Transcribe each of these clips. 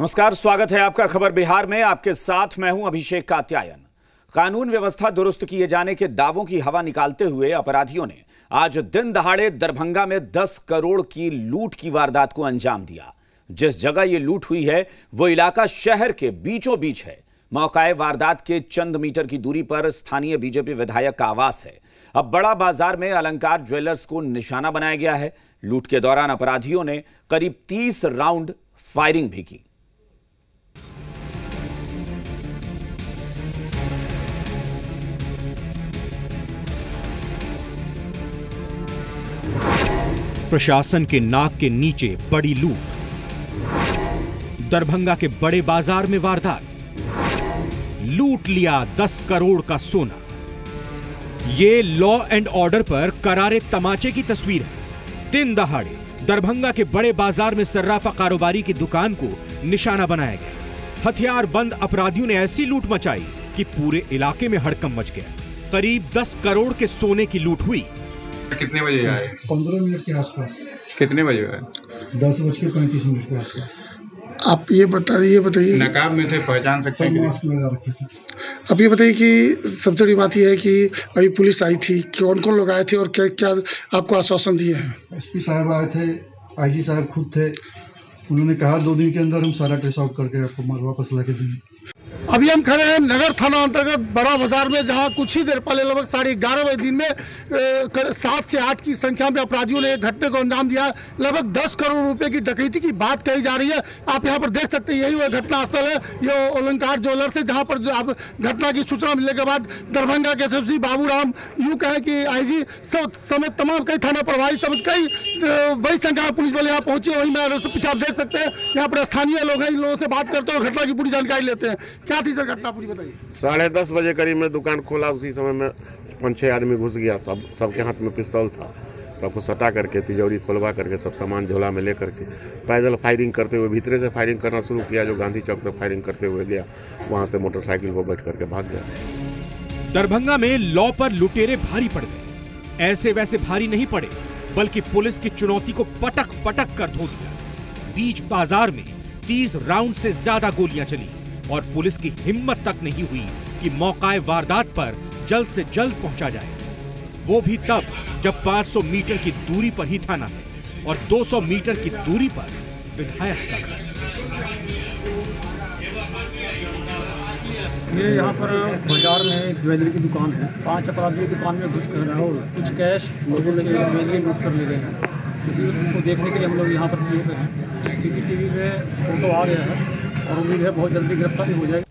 नमस्कार, स्वागत है आपका खबर बिहार में। आपके साथ मैं हूं अभिषेक कात्यायन। कानून व्यवस्था दुरुस्त किए जाने के दावों की हवा निकालते हुए अपराधियों ने आज दिन दहाड़े दरभंगा में 10 करोड़ की लूट की वारदात को अंजाम दिया। जिस जगह यह लूट हुई है वो इलाका शहर के बीचों बीच है। मौकाए वारदात के चंद मीटर की दूरी पर स्थानीय बीजेपी विधायक का आवास है। अब बड़ा बाजार में अलंकार ज्वेलर्स को निशाना बनाया गया है। लूट के दौरान अपराधियों ने करीब 30 राउंड फायरिंग भी की। प्रशासन के नाक के नीचे बड़ी लूट। दरभंगा के बड़े बाजार में वारदात, लूट लिया 10 करोड़ का सोना। ये लॉ एंड ऑर्डर पर करारे तमाचे की तस्वीर है। दिन दहाड़े दरभंगा के बड़े बाजार में सर्राफा कारोबारी की दुकान को निशाना बनाया गया। हथियार बंद अपराधियों ने ऐसी लूट मचाई कि पूरे इलाके में हड़कंप मच गया। करीब 10 करोड़ के सोने की लूट हुई। कितने बजे आए? 15 मिनट के आसपास। कितने बजे आए? 10:35 के आसपास। आप ये बताइए नकाब में थे, पहचान सकते हैं? मास्क लगा रखे थे। अब ये बताइए कि सबसे बड़ी बात यह है कि अभी पुलिस आई थी, कौन कौन लोग आए थे और क्या क्या आपको आश्वासन दिए हैं? एसपी साहब आए थे, आईजी साहब खुद थे। उन्होंने कहा 2 दिन के अंदर हम सारा ट्रेस आउट करके आपको वापस ला के देंगे। अभी हम खड़े हैं नगर थाना अंतर्गत बड़ा बाजार में, जहां कुछ ही देर पहले लगभग 11:30 बजे दिन में 7 से 8 की संख्या में अपराधियों ने एक घटने को अंजाम दिया। लगभग 10 करोड़ रुपए की डकैती की बात कही जा रही है। आप यहां पर देख सकते हैं, यही वह घटना स्थल है। ये अलंकार ज्वेलर्स है, जहां पर आप घटना की सूचना मिलने के बाद दरभंगा के एसएसपी बाबूराम, यूं कहें कि आईजी समेत तमाम कई थाना प्रभारी समेत कई बड़ी संख्या में पुलिस बल यहाँ पहुंचे। वहीं मैं पीछे आप देख सकते हैं, यहाँ पर स्थानीय लोग हैं। इन लोगों से बात करते हैं और घटना की पूरी जानकारी लेते हैं। क्या थी सर घटना, पूरी बताइए। 10:30 बजे करीब में दुकान खोला। उसी समय में 5-6 आदमी घुस गया। सबके हाथ में पिस्तौल था। सबको सटा करके तिजोरी खोलवा करके सब सामान झोला में ले करके पैदल फायरिंग करते हुए भीतरे से फायरिंग करना शुरू किया। जो गांधी चौक तक फायरिंग करते हुए गया, वहां से मोटरसाइकिल पर बैठ करके भाग गया। दरभंगा में लॉ पर लुटेरे भारी पड़ गए। ऐसे वैसे भारी नहीं पड़े, बल्कि पुलिस की चुनौती को पटक पटक कर धो दिया। बीच बाजार में 30 राउंड से ज्यादा गोलियां चली और पुलिस की हिम्मत तक नहीं हुई कि मौकाए वारदात पर जल्द से जल्द पहुंचा जाए। वो भी तब जब 500 मीटर की दूरी पर ही थाना है और 200 मीटर की दूरी पर विधायक का घर। ये यहाँ पर बाजार में एक ज्वेलरी की दुकान है। 5 अपराधी दुकान में घुस कर रहे और कुछ कैश लोगों ने ज्वेलरी लूट कर ले गए हैं। इसी को देखने के लिए हम लोग यहाँ पर किए हुए हैं। सीसीटीवी में फोटो आ गया है और उम्मीद है बहुत जल्दी गिरफ्तारी हो जाएगी।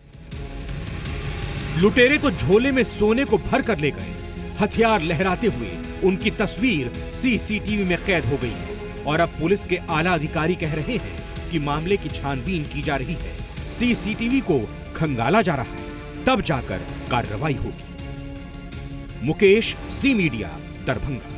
लुटेरे तो झोले में सोने को भर कर ले गए। हथियार लहराते हुए उनकी तस्वीर सीसीटीवी में कैद हो गई और अब पुलिस के आला अधिकारी कह रहे हैं कि मामले की छानबीन की जा रही है। सीसीटीवी को खंगाला जा रहा है, तब जाकर कार्रवाई होगी। Mukesh, C media, Darbhanga.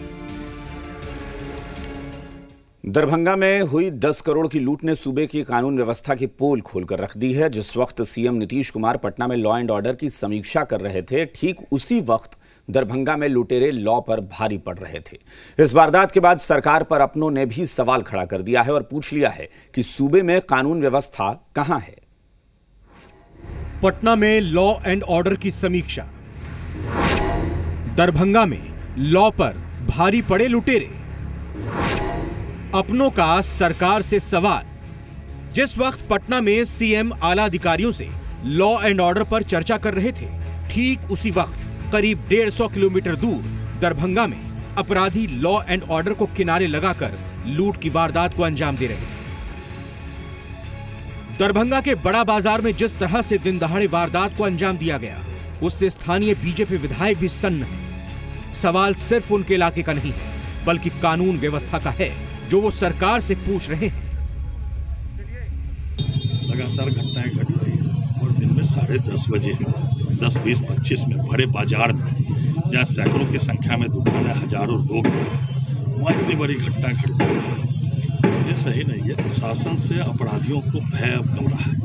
दरभंगा में हुई 10 करोड़ की लूट ने सूबे की कानून व्यवस्था की पोल खोलकर रख दी है। जिस वक्त सीएम नीतीश कुमार पटना में लॉ एंड ऑर्डर की समीक्षा कर रहे थे, ठीक उसी वक्त दरभंगा में लुटेरे लॉ पर भारी पड़ रहे थे। इस वारदात के बाद सरकार पर अपनों ने भी सवाल खड़ा कर दिया है और पूछ लिया है कि सूबे में कानून व्यवस्था कहां है। पटना में लॉ एंड ऑर्डर की समीक्षा, दरभंगा में लॉ पर भारी पड़े लुटेरे, अपनों का सरकार से सवाल। जिस वक्त पटना में सीएम आला अधिकारियों से लॉ एंड ऑर्डर पर चर्चा कर रहे थे, ठीक उसी वक्त करीब 150 किलोमीटर दूर दरभंगा में अपराधी लॉ एंड ऑर्डर को किनारे लगाकर लूट की वारदात को अंजाम दे रहे थे। दरभंगा के बड़ा बाजार में जिस तरह से दिन दहाड़े वारदात को अंजाम दिया गया, उससे स्थानीय बीजेपी विधायक भी सन्न है। सवाल सिर्फ उनके इलाके का नहीं है, बल्कि कानून व्यवस्था का है, जो वो सरकार से पूछ रहे हैं। लगातार घटनाएं घट रही है और दिन में 10:30 बजे 10, 20, 25 में बड़े बाजार में, जहाँ सैकड़ों की संख्या में दुकानें, हजारों लोग हैं, वहाँ इतनी बड़ी घटना घट रही है। ये सही नहीं है। प्रशासन से अपराधियों को भय अब कम रहा है।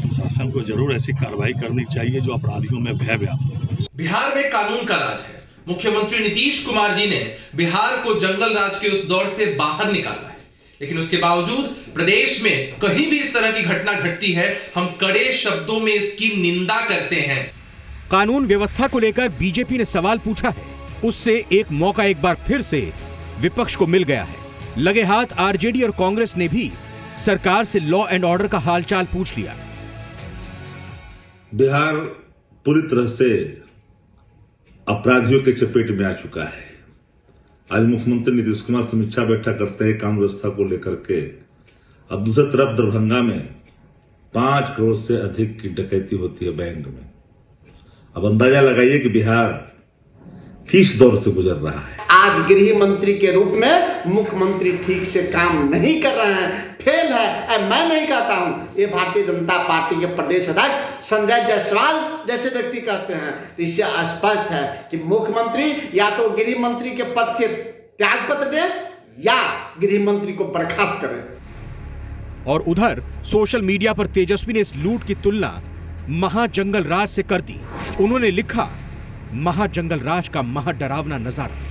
प्रशासन को जरूर ऐसी कार्रवाई करनी चाहिए जो अपराधियों में भय व्याप्त हो। बिहार में कानून का राज है। मुख्यमंत्री नीतीश कुमार जी ने बिहार को जंगल राज के उस दौर से बाहर निकाला है, लेकिन उसके बावजूद प्रदेश में कहीं भी इस तरह की घटना घटती है, हम कड़े शब्दों में इसकी निंदा करते हैं। कानून व्यवस्था को लेकर बीजेपी ने सवाल पूछा है, उससे एक मौका एक बार फिर से विपक्ष को मिल गया है। लगे हाथ आरजेडी और कांग्रेस ने भी सरकार से लॉ एंड ऑर्डर का हालचाल पूछ लिया। बिहार पूरी तरह से अपराधियों के चपेट में आ चुका है। आज मुख्यमंत्री नीतीश कुमार समीक्षा बैठक करते हैं कानून व्यवस्था को लेकर के, और दूसरी तरफ दरभंगा में 5 करोड़ से अधिक की डकैती होती है बैंक में। अब अंदाजा लगाइए कि बिहार किस दौर से गुजर रहा है। आज गृह मंत्री के रूप में मुख्यमंत्री ठीक से काम नहीं कर रहे हैं, फेल है। मैं नहीं कहता हूं, ये भारतीय जनता पार्टी के प्रदेश अध्यक्ष संजय जायसवाल जैसे व्यक्ति कहते हैं। इससे स्पष्ट है कि मुख्यमंत्री या तो गृह मंत्री के पद से त्यागपत्र दे या गृह मंत्री को बर्खास्त करें। और उधर सोशल मीडिया पर तेजस्वी ने इस लूट की तुलना महाजंगल राज से कर दी। उन्होंने लिखा, महाजंगल राज का महाडरावना नजारा।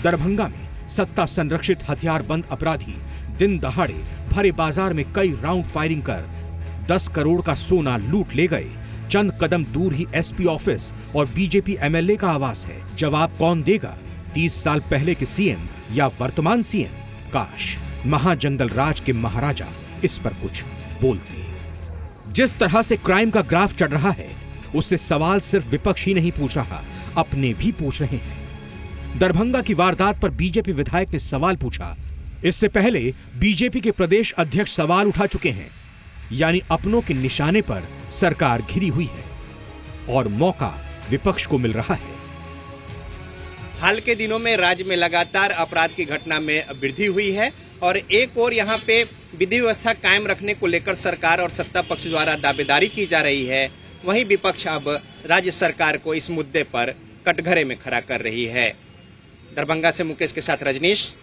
दरभंगा में सत्ता संरक्षित हथियारबंद अपराधी दिन दहाड़े भरे बाजार में कई राउंड फायरिंग कर 10 करोड़ का सोना लूट ले गए। चंद कदम दूर ही एसपी ऑफिस और बीजेपी एमएलए का आवास है। जवाब कौन देगा? 30 साल पहले के सीएम या वर्तमान सीएम? काश महाजंगल राज के महाराजा इस पर कुछ बोलते। जिस तरह से क्राइम का ग्राफ चढ़ रहा है, उससे सवाल सिर्फ विपक्ष ही नहीं पूछ रहा, अपने भी पूछ रहे हैं। दरभंगा की वारदात पर बीजेपी विधायक ने सवाल पूछा। इससे पहले बीजेपी के प्रदेश अध्यक्ष सवाल उठा चुके हैं। यानी अपनों के निशाने पर सरकार घिरी हुई है और मौका विपक्ष को मिल रहा है। हाल के दिनों में राज्य में लगातार अपराध की घटना में वृद्धि हुई है और एक ओर यहाँ पे विधि व्यवस्था कायम रखने को लेकर सरकार और सत्ता पक्ष द्वारा दावेदारी की जा रही है, वहीं विपक्ष अब राज्य सरकार को इस मुद्दे पर कटघरे में खड़ा कर रही है। दरभंगा से मुकेश के साथ रजनीश,